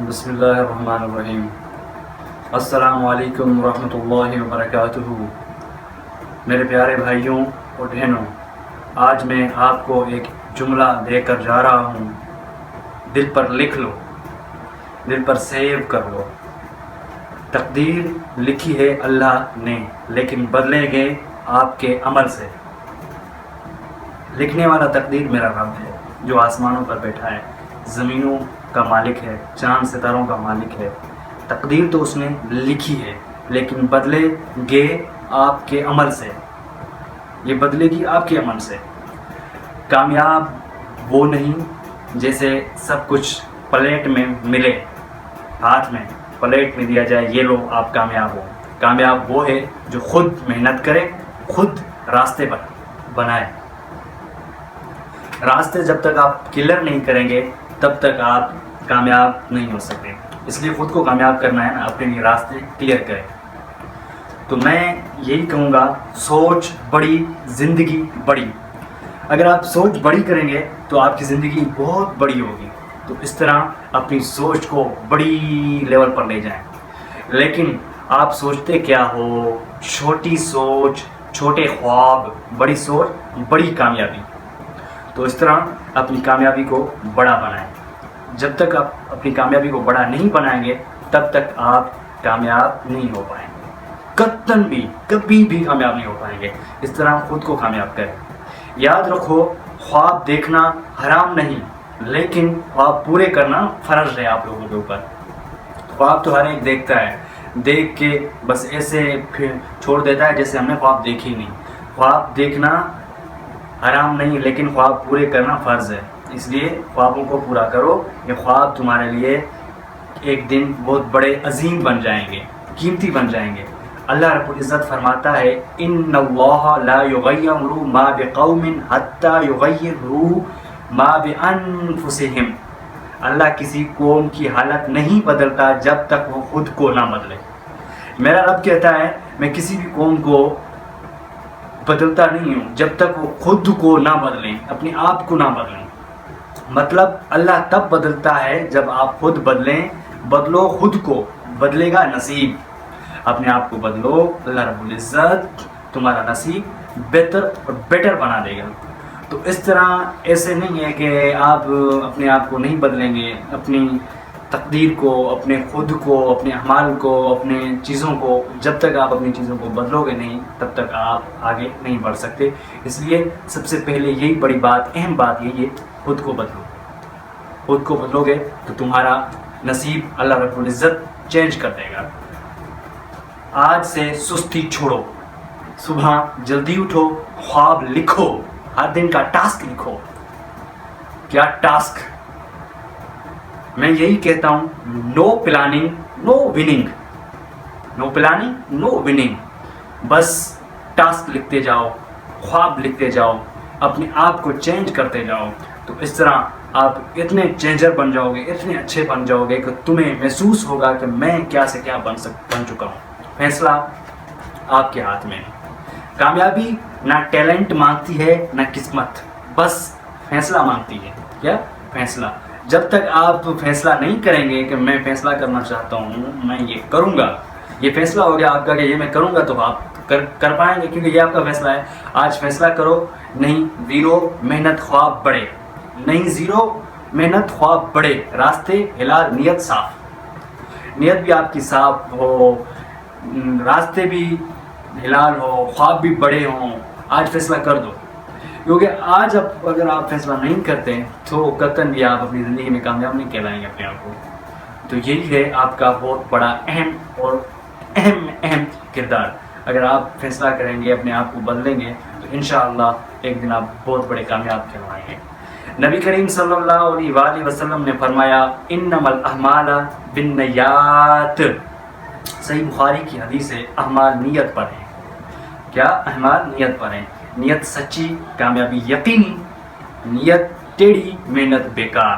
بسم اللہ الرحمن الرحیم۔ السلام علیکم ورحمۃ اللہ وبرکاتہ۔ میرے پیارے بھائیوں اور بہنوں، آج میں آپ کو ایک جملہ دے کر جا رہا ہوں، دل پر لکھ لو، دل پر سیو کر لو۔ تقدیر لکھی ہے اللہ نے، لیکن بدلیں گے آپ کے عمل سے۔ لکھنے والا تقدیر میرا رب ہے جو آسمانوں پر بیٹھا ہے، زمینوں کا مالک ہے، چاند ستاروں کا مالک ہے۔ تقدیر تو اس نے لکھی ہے، لیکن بدلے گے آپ کے عمل سے۔ یہ بدلے گی آپ کے عمل سے۔ کامیاب وہ نہیں جیسے سب کچھ پلیٹ میں ملے، ہاتھ میں پلیٹ میں دیا جائے یہ لو آپ کامیاب ہو۔ کامیاب وہ ہے جو خود محنت کرے، خود راستے بنائے۔ راستے جب تک آپ کلیئر نہیں کریں گے تب تک آپ کامیاب نہیں ہو سکتے۔ اس لیے خود کو کامیاب کرنا ہے نا، اپنے لیے راستے کلیئر کریں۔ تو میں یہی کہوں گا، سوچ بڑی، زندگی بڑی۔ اگر آپ سوچ بڑی کریں گے تو آپ کی زندگی بہت بڑی ہوگی۔ تو اس طرح اپنی سوچ کو بڑی لیول پر لے جائیں۔ لیکن آپ سوچتے کیا ہو؟ چھوٹی سوچ، چھوٹے خواب، بڑی سوچ، بڑی کامیابی۔ تو اس طرح اپنی کامیابی کو بڑا بنائیں۔ جب تک آپ اپنی کامیابی کو بڑا نہیں بنائیں گے تب تک آپ کامیاب نہیں ہو پائیں گے، قطعاً بھی کبھی بھی کامیاب نہیں ہو پائیں گے۔ اس طرح خود کو کامیاب کریں۔ یاد رکھو، خواب دیکھنا حرام نہیں، لیکن خواب پورے کرنا فرض ہے آپ لوگوں کے اوپر۔ خواب تو ہر ایک دیکھتا ہے، دیکھ کے بس ایسے پھر چھوڑ دیتا ہے جیسے ہم نے خواب دیکھی نہیں۔ خواب دیکھنا حرام نہیں، لیکن خواب پورے کرنا فرض ہے۔ اس لیے خوابوں کو پورا کرو۔ یہ خواب تمہارے لیے ایک دن بہت بڑے عظیم بن جائیں گے، قیمتی بن جائیں گے۔ اللہ رب العزت فرماتا ہے، ان اللہ لا یغیر ما بقوم حتی یغیروا ما بانفسہم۔ اللہ کسی قوم کی حالت نہیں بدلتا جب تک وہ خود کو نہ بدلے۔ میرا رب کہتا ہے، میں کسی بھی قوم کو بدلتا نہیں ہوں جب تک وہ خود کو نہ بدلیں، اپنے آپ کو نہ بدلیں۔ مطلب اللہ تب بدلتا ہے جب آپ خود بدلیں۔ بدلو خود کو، بدلے گا نصیب۔ اپنے آپ کو بدلو، اللہ رب العزت تمہارا نصیب بہتر اور بیٹر بنا دے گا۔ تو اس طرح ایسے نہیں ہے کہ آپ اپنے آپ کو نہیں بدلیں گے، اپنی تقدیر کو، اپنے خود کو، اپنے اعمال کو، اپنے چیزوں کو، جب تک آپ اپنی چیزوں کو بدلو گے نہیں تب تک آپ آگے نہیں بڑھ سکتے۔ اس لیے سب سے پہلے یہی بڑی بات، اہم بات یہی ہے، خود کو بدلو۔ خود کو بدلو گے تو تمہارا نصیب اللہ رب العزت چینج کر دے گا۔ آج سے سستی چھوڑو، صبح جلدی اٹھو، خواب لکھو، ہر دن کا ٹاسک لکھو۔ کیا ٹاسک؟ میں یہی کہتا ہوں، نو پلاننگ نو وننگ، نو پلاننگ نو وننگ۔ بس ٹاسک لکھتے جاؤ، خواب لکھتے جاؤ، اپنے آپ کو چینج کرتے جاؤ۔ تو اس طرح آپ اتنے چینجر بن جاؤ گے، اتنے اچھے بن جاؤ گے کہ تمہیں محسوس ہوگا کہ میں کیا سے کیا بن چکا ہوں۔ فیصلہ آپ کے ہاتھ میں۔ کامیابی نہ ٹیلنٹ مانگتی ہے نہ قسمت، بس فیصلہ مانگتی ہے۔ کیا؟ فیصلہ۔ جب تک آپ فیصلہ نہیں کریں گے کہ میں فیصلہ کرنا چاہتا ہوں، میں یہ کروں گا، یہ فیصلہ ہو گیا آپ کا کہ یہ میں کروں گا، تو آپ کر پائیں گے، کیونکہ یہ آپ کا فیصلہ ہے۔ آج فیصلہ کرو، نہیں زیرو محنت خواب بڑھے، نہیں زیرو محنت خواب بڑھے، راستے ہلال، نیت صاف، نیت بھی آپ کی صاف ہو، راستے بھی ہلال ہو، خواب بھی بڑے ہوں۔ آج فیصلہ کر دو، کیونکہ آج اگر آپ فیصلہ نہیں کرتے تو قطعاً بھی آپ اپنی زندگی میں کامیاب نہیں کہلائیں گے اپنے آپ کو۔ تو یہی ہے آپ کا بہت بڑا اہم اور اہم کردار۔ اگر آپ فیصلہ کریں گے، اپنے آپ کو بدلیں گے، تو انشاءاللہ ایک دن آپ بہت بڑے کامیاب کہلائیں گے۔ نبی کریم صلی اللہ علیہ وآلہ وسلم نے فرمایا، انما الاعمال بالنیات۔ صحیح بخاری کی حدیث ہے، اعمال نیت پر ہیں۔ کیا؟ اعمال نیت پر ہیں۔ نیت سچی، کامیابی یقینی، نیت ٹیڑھی، محنت بیکار۔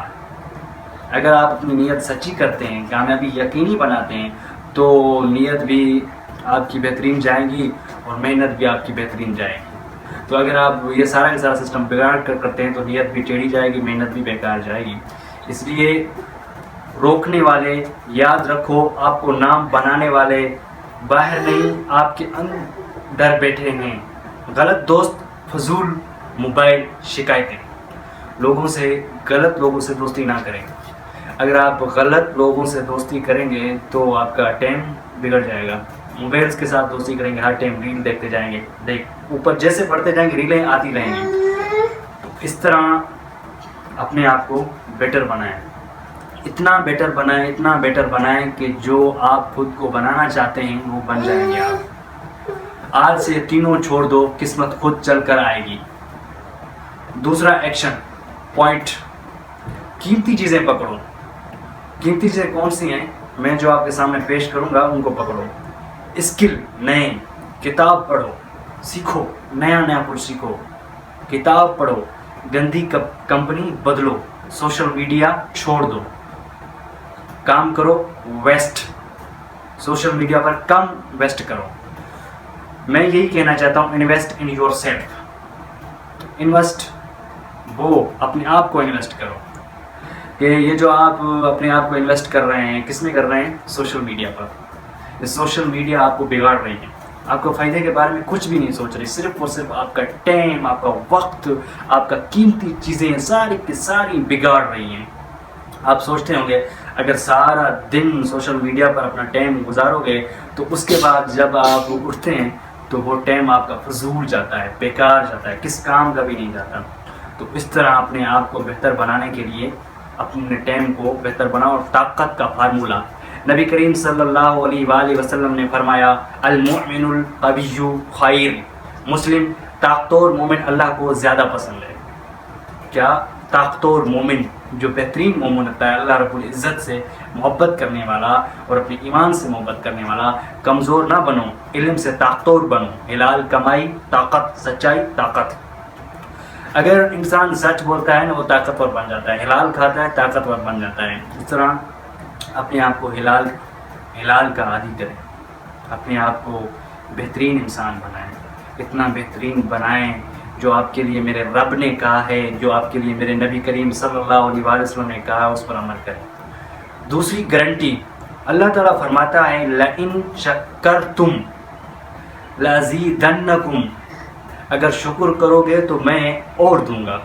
اگر آپ اپنی نیت سچی کرتے ہیں، کامیابی یقینی بناتے ہیں، تو نیت بھی آپ کی بہترین جائے گی اور محنت بھی آپ کی بہترین جائے گی۔ تو اگر آپ یہ سارا کا سارا سسٹم بگاڑ کر کرتے ہیں تو نیت بھی ٹیڑھی جائے گی، محنت بھی بیکار جائے گی۔ اس لیے روکنے والے یاد رکھو آپ کو نام بنانے والے باہر نہیں آپ کے اندر بیٹھے ہیں. غلط دوست، فضول موبائل، شکایتیں. غلط لوگوں سے دوستی نہ کریں. اگر آپ غلط لوگوں سے دوستی کریں گے تو آپ کا ٹائم بگڑ جائے گا. موبائلس کے ساتھ دوستی کریں گے، ہر ٹائم ریل دیکھتے جائیں گے، اوپر جیسے بڑھتے جائیں گے ریلیں آتی رہیں گی. تو اس طرح اپنے آپ کو بیٹر بنائیں، اتنا بیٹر بنائیں کہ جو آپ خود کو بنانا چاہتے ہیں وہ بن جائیں گے. آپ آج سے تینوں چھوڑ دو، قسمت خود چل کر آئے گی. دوسرا ایکشن پوائنٹ، قیمتی چیزیں پکڑو. قیمتی چیزیں کون سی ہیں؟ میں جو آپ کے سامنے پیش کروں گا ان کو پکڑو. اسکل، نئے کتاب پڑھو، سیکھو، نیا کچھ سیکھو. کتاب پڑھو، گندی کمپنی بدلو، سوشل میڈیا چھوڑ دو. کام کرو، ویسٹ سوشل میڈیا پر کم ویسٹ کرو. میں یہی کہنا چاہتا ہوں، انویسٹ ان یور سیلف. وہ اپنے آپ کو انویسٹ کرو. کہ یہ جو آپ اپنے آپ کو انویسٹ کر رہے ہیں، کس میں کر رہے ہیں؟ سوشل میڈیا پر. یہ سوشل میڈیا آپ کو بگاڑ رہی ہے، آپ کو فائدے کے بارے میں کچھ بھی نہیں سوچ رہی. صرف اور صرف آپ کا ٹائم، آپ کا وقت، آپ کا قیمتی چیزیں ساری کی ساری بگاڑ رہی ہیں. آپ سوچتے ہوں گے اگر سارا دن سوشل میڈیا پر اپنا ٹائم گزارو گے تو اس کے بعد جب آپ اٹھتے ہیں تو وہ ٹائم آپ کا فضول جاتا ہے، بیکار جاتا ہے، کس کام کا بھی نہیں جاتا. تو اس طرح اپنے آپ کو بہتر بنانے کے لیے اپنے ٹائم کو بہتر بناؤ. اور طاقت کا فارمولہ نبی کریم صلی اللہ علیہ وآلہ وسلم نے فرمایا، المؤمن القوی خیر. مسلم طاقتور مومن اللہ کو زیادہ پسند ہے. کیا؟ طاقتور مومن، جو بہترین مومن ہوتا ہے، اللہ رب العزت سے محبت کرنے والا اور اپنے ایمان سے محبت کرنے والا. کمزور نہ بنو، علم سے طاقتور بنو. حلال کمائی طاقت، سچائی طاقت. اگر انسان سچ بولتا ہے نا وہ طاقتور بن جاتا ہے، حلال کھاتا ہے طاقتور بن جاتا ہے. اس طرح اپنے آپ کو حلال کا عادی کریں، اپنے آپ کو بہترین انسان بنائیں. اتنا بہترین بنائیں جو آپ کے لیے میرے رب نے کہا ہے، جو آپ کے لیے میرے نبی کریم صلی اللہ علیہ وآلہ وسلم نے کہا ہے، اس پر عمل کریں. دوسری گارنٹی، اللہ تعالیٰ فرماتا ہے لَإِن شَكَرْتُمْ لَأَزِيدَنَّكُمْ. اگر شکر کرو گے تو میں اور دوں گا.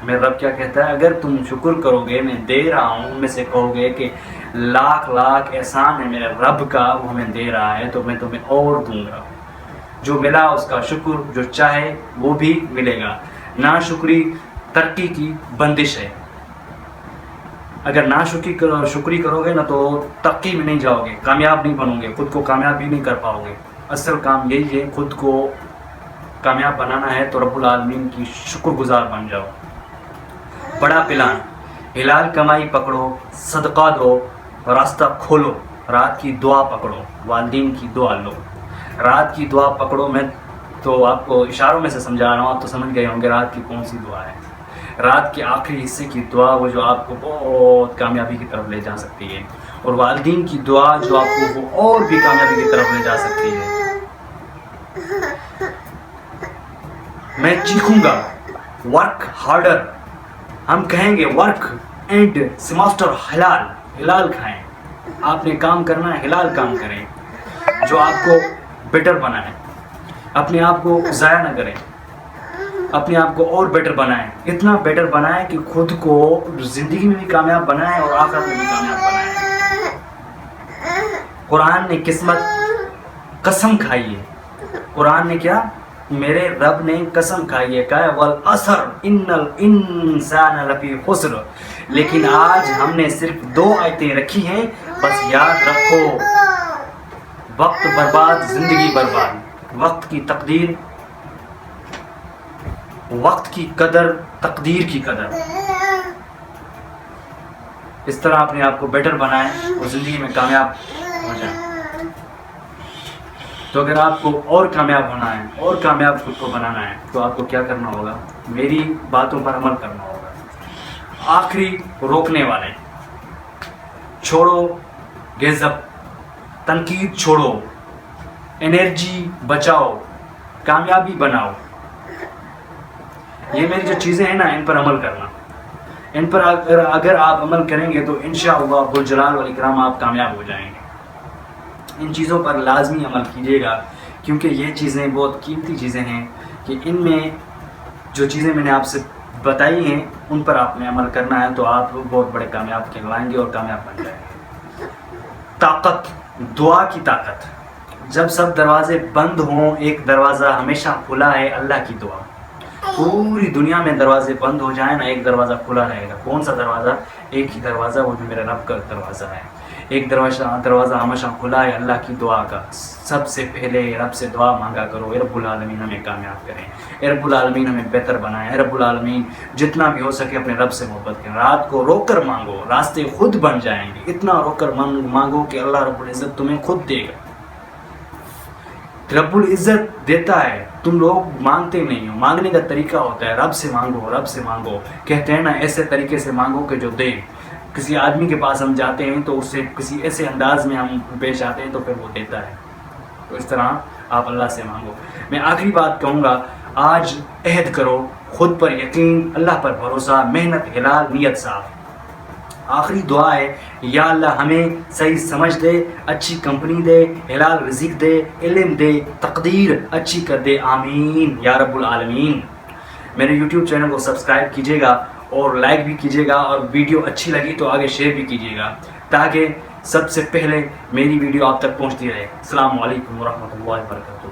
میرا رب کیا کہتا ہے؟ اگر تم شکر کرو گے، میں دے رہا ہوں. ان میں سے کہو گے کہ لاکھ احسان ہے میرے رب کا، وہ ہمیں دے رہا ہے تو میں تمہیں اور دوں گا. جو ملا اس کا شکر، جو چاہے وہ بھی ملے گا. ناشکری ترقی کی بندش ہے. اگر ناشکری کرو گے نا تو ترقی میں نہیں جاؤ گے، کامیاب نہیں بنو گے، خود کو کامیاب بھی نہیں کر پاؤ گے. اصل کام یہی ہے، خود کو کامیاب بنانا ہے تو رب العالمین کی شکر گزار بن جاؤ. بڑا پلان، حلال کمائی پکڑو، صدقہ دو، راستہ کھولو. رات کی دعا پکڑو، والدین کی دعا لو. رات کی دعا پکڑو. میں تو آپ کو اشاروں میں سے سمجھا رہا ہوں، آپ تو سمجھ گئے ہوں گے رات کی کون سی دعا ہے. رات کے آخری حصے کی دعا، وہ جو آپ کو بہت کامیابی کی طرف لے جا سکتی ہے. اور والدین کی دعا جو آپ کو وہ اور بھی کامیابی کی طرف لے جا سکتی ہے. میں چیخوں گا ورک ہارڈر. ہم کہیں گے ورک اینڈ سماسٹر حلال کھائیں. آپ نے کام کرنا ہے، حلال کام کریں جو آپ کو بیٹر بنائیں. اپنے آپ کو ضائع نہ کریں، اپنے آپ کو اور بیٹر بنائیں. اتنا بیٹر بنائیں کہ خود کو زندگی میں بھی کامیاب بنائیں اور آخرت میں بھی کامیاب بنائیں. قرآن نے قسم کھائی ہے. قرآن نے کیا؟ میرے رب نے قسم کھائی ہے، کہا والعصر ان الانسان لفی خسر. لیکن آج ہم نے صرف 2 آیتیں رکھی ہیں. بس یاد رکھو، وقت برباد، زندگی برباد. وقت کی تقدیر، وقت کی قدر، تقدیر کی قدر. اس طرح اپنے آپ کو بیٹر بنائیں اور زندگی میں کامیاب ہو جائیں. تو اگر آپ کو اور کامیاب ہونا ہے اور کامیاب خود کو بنانا ہے تو آپ کو کیا کرنا ہوگا؟ میری باتوں پر عمل کرنا ہوگا. آخری روکنے والے، چھوڑو گیزپ، تنقید چھوڑو، انرجی بچاؤ، کامیابی بناؤ. یہ میری جو چیزیں ہیں نا ان پر عمل کرنا. ان پر اگر آپ عمل کریں گے تو انشاءاللہ ذوالجلال والاکرام آپ کامیاب ہو جائیں گے۔ ان چیزوں پر لازمی عمل کیجیے گا، کیونکہ یہ چیزیں بہت قیمتی چیزیں ہیں کہ ان میں جو چیزیں میں نے آپ سے بتائی ہیں ان پر آپ نے عمل کرنا ہے تو آپ بہت بڑے کامیاب کہلائیں گے اور کامیاب بن جائیں گے۔ طاقت، دعا کی طاقت۔ جب سب دروازے بند ہوں ایک دروازہ ہمیشہ کھلا ہے، اللہ کی دعا۔ پوری دنیا میں دروازے بند ہو جائیں نا، ایک دروازہ کھلا رہے گا۔ کون سا دروازہ؟ ایک ہی دروازہ، وہ جو میرے رب کا دروازہ ہے۔ ایک دروازہ ہمیشہ کھلا ہے، اللہ کی دعا کا۔ سب سے پہلے رب سے دعا مانگا کرو، اے رب العالمین ہمیں کامیاب کریں، اے رب العالمین ہمیں بہتر بنائیں، اے رب العالمین جتنا بھی ہو سکے اپنے رب سے محبت کریں۔ رات کو رو کر مانگو، راستے خود بن جائیں گے۔ اتنا رو کر مانگو کہ اللہ رب العزت تمہیں خود دے گا۔ رب العزت دیتا ہے، تم لوگ مانگتے نہیں ہو۔ مانگنے کا طریقہ ہوتا ہے، رب سے مانگو، رب سے مانگو۔ کہتے ہیں نا ایسے طریقے سے مانگو کہ جو دے۔ کسی آدمی کے پاس ہم جاتے ہیں تو اس سے کسی ایسے انداز میں ہم پیش آتے ہیں تو پھر وہ دیتا ہے۔ تو اس طرح آپ اللہ سے مانگو۔ میں آخری بات کہوں گا، آج عہد کرو، خود پر یقین، اللہ پر بھروسہ، محنت حلال، نیت صاف۔ آخری دعا ہے، یا اللہ ہمیں صحیح سمجھ دے، اچھی کمپنی دے، حلال رزق دے، علم دے، تقدیر اچھی کر دے، آمین یا رب العالمین۔ میرے یوٹیوب چینل کو سبسکرائب کیجیے گا اور لائک بھی کیجیے گا، اور ویڈیو اچھی لگی تو آگے شیئر بھی کیجیے گا تاکہ سب سے پہلے میری ویڈیو آپ تک پہنچتی رہے۔ السلام علیکم ورحمۃ اللہ وبرکاتہ۔